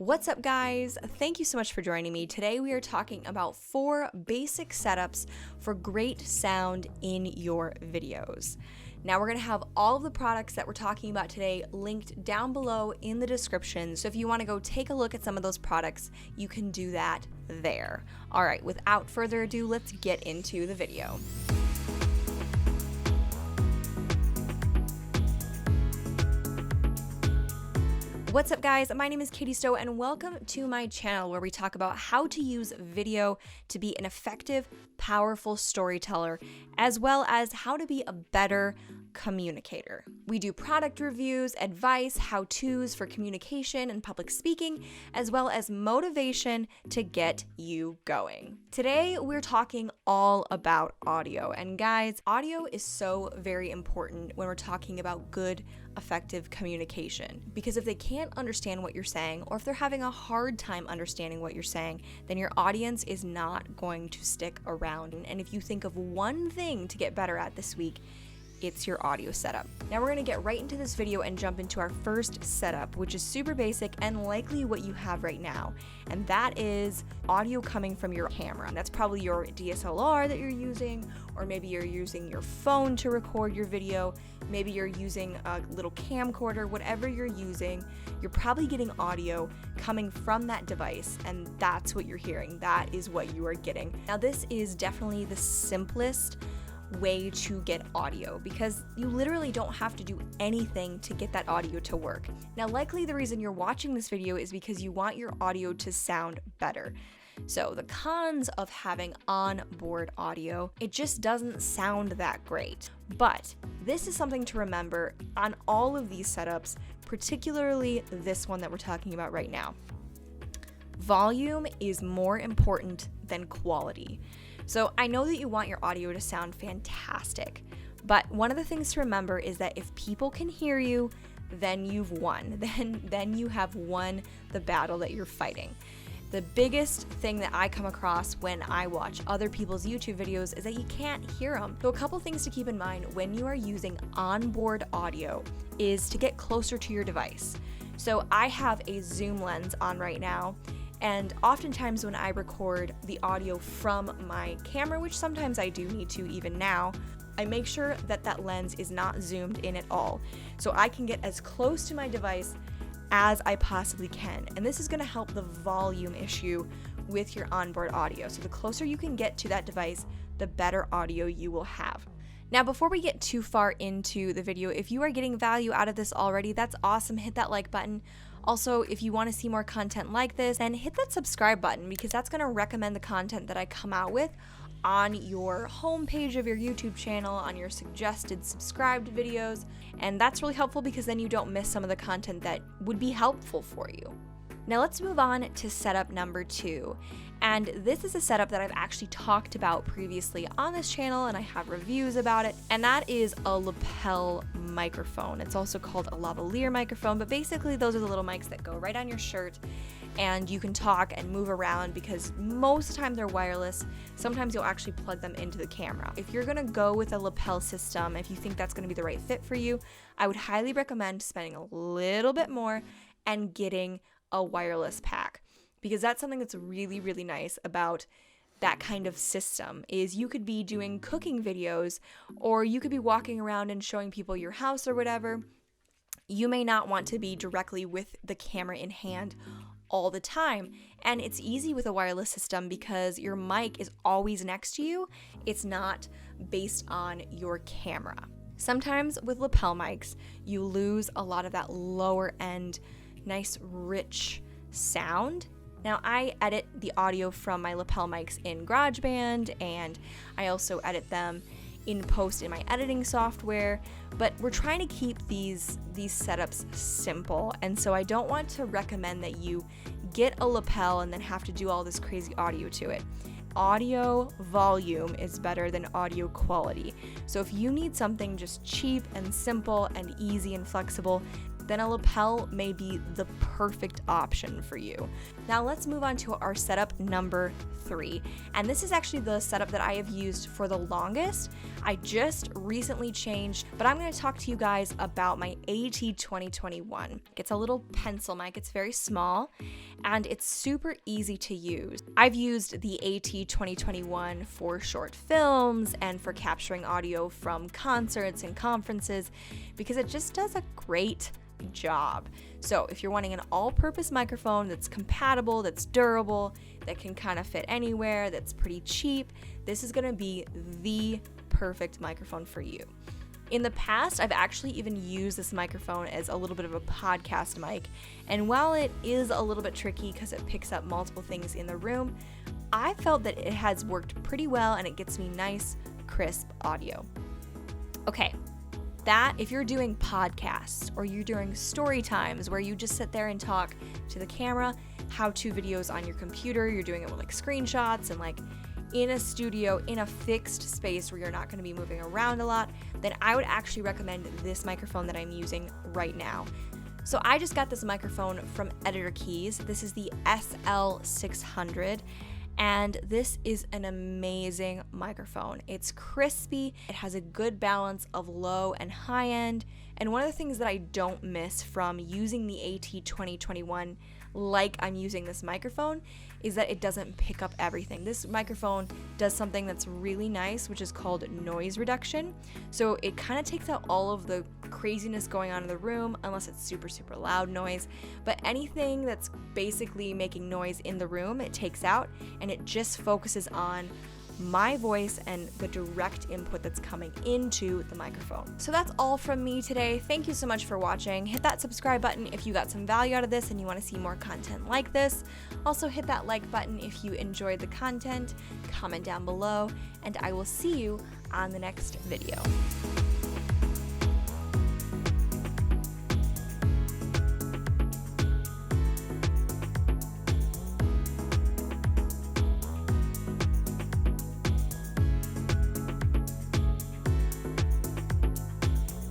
What's up, guys? Thank you so much for joining me. Today we are talking about 4 basic setups for great sound in your videos. Now we're going to have all of the products that we're talking about today linked down below in the description. So if you want to go take a look at some of those products, you can do that there. All right, without further ado, let's get into the video. What's up, guys? My name is Katie Stowe and welcome to my channel where we talk about how to use video to be an effective, powerful storyteller, as well as how to be a better communicator. We do product reviews, advice, how-tos for communication and public speaking, as well as motivation to get you going. Today, we're talking all about audio. And guys, audio is so very important when we're talking about good, effective communication. Because if they can't understand what you're saying, or if they're having a hard time understanding what you're saying, then your audience is not going to stick around. And if you think of one thing to get better at this week, it's your audio setup. Now we're gonna get right into this video and jump into our first setup, which is super basic and likely what you have right now. And that is audio coming from your camera. That's probably your DSLR that you're using, or maybe you're using your phone to record your video. Maybe you're using a little camcorder, whatever you're using, you're probably getting audio coming from that device, and that's what you're hearing. That is what you are getting. Now this is definitely the simplest way to get audio because you literally don't have to do anything to get that audio to work. Now, likely the reason you're watching this video is because you want your audio to sound better. So the cons of having onboard audio, it just doesn't sound that great. But this is something to remember on all of these setups, particularly this one that we're talking about right now. Volume is more important than quality. So I know that you want your audio to sound fantastic, but one of the things to remember is that if people can hear you, then you've won. Then you have won the battle that you're fighting. The biggest thing that I come across when I watch other people's YouTube videos is that you can't hear them. So a couple things to keep in mind when you are using onboard audio is to get closer to your device. So I have a zoom lens on right now, and oftentimes when I record the audio from my camera, which sometimes I do need to even now, I make sure that that lens is not zoomed in at all. So I can get as close to my device as I possibly can. And this is gonna help the volume issue with your onboard audio. So the closer you can get to that device, the better audio you will have. Now, before we get too far into the video, if you are getting value out of this already, that's awesome. Hit that like button. Also, if you want to see more content like this, then hit that subscribe button because that's going to recommend the content that I come out with on your homepage of your YouTube channel, on your suggested subscribed videos. And that's really helpful because then you don't miss some of the content that would be helpful for you. Now let's move on to setup number 2. And this is a setup that I've actually talked about previously on this channel and I have reviews about it. And that is a lapel microphone. It's also called a lavalier microphone, but basically those are the little mics that go right on your shirt and you can talk and move around because most of the time they're wireless. Sometimes you'll actually plug them into the camera. If you're gonna go with a lapel system, if you think that's gonna be the right fit for you, I would highly recommend spending a little bit more and getting a wireless pack. Because that's something that's really, really nice about that kind of system is you could be doing cooking videos or you could be walking around and showing people your house or whatever. You may not want to be directly with the camera in hand all the time. And it's easy with a wireless system because your mic is always next to you. It's not based on your camera. Sometimes with lapel mics, you lose a lot of that lower end, nice, rich sound. Now, I edit the audio from my lapel mics in GarageBand, and I also edit them in post in my editing software, but we're trying to keep these setups simple, and so I don't want to recommend that you get a lapel and then have to do all this crazy audio to it. Audio volume is better than audio quality. So if you need something just cheap and simple and easy and flexible, then a lapel may be the perfect option for you. Now let's move on to our setup number 3. And this is actually the setup that I have used for the longest. I just recently changed, but I'm going to talk to you guys about my AT2021. It's a little pencil mic. It's very small and it's super easy to use. I've used the AT2021 for short films and for capturing audio from concerts and conferences because it just does a great job. So if you're wanting an all-purpose microphone that's compatible, that's durable, that can kind of fit anywhere, that's pretty cheap, this is going to be the perfect microphone for you. In the past, I've actually even used this microphone as a little bit of a podcast mic, and while it is a little bit tricky because it picks up multiple things in the room, I felt that it has worked pretty well and it gets me nice, crisp audio. Okay, that if you're doing podcasts or you're doing story times where you just sit there and talk to the camera, how-to videos on your computer, you're doing it with like screenshots and like in a studio, in a fixed space where you're not going to be moving around a lot, then I would actually recommend this microphone that I'm using right now. So I just got this microphone from Editor Keys. This is the SL600. And this is an amazing microphone. It's crispy, it has a good balance of low and high end, and one of the things that I don't miss from using the AT2021 like I'm using this microphone is that it doesn't pick up everything. This microphone does something that's really nice, which is called noise reduction. So it kind of takes out all of the craziness going on in the room, unless it's super, super loud noise. But anything that's basically making noise in the room, it takes out, and it just focuses on my voice and the direct input that's coming into the microphone. So that's all from me today. Thank you so much for watching. Hit that subscribe button if you got some value out of this and you want to see more content like this. Also hit that like button if you enjoyed the content. Comment down below, and I will see you on the next video.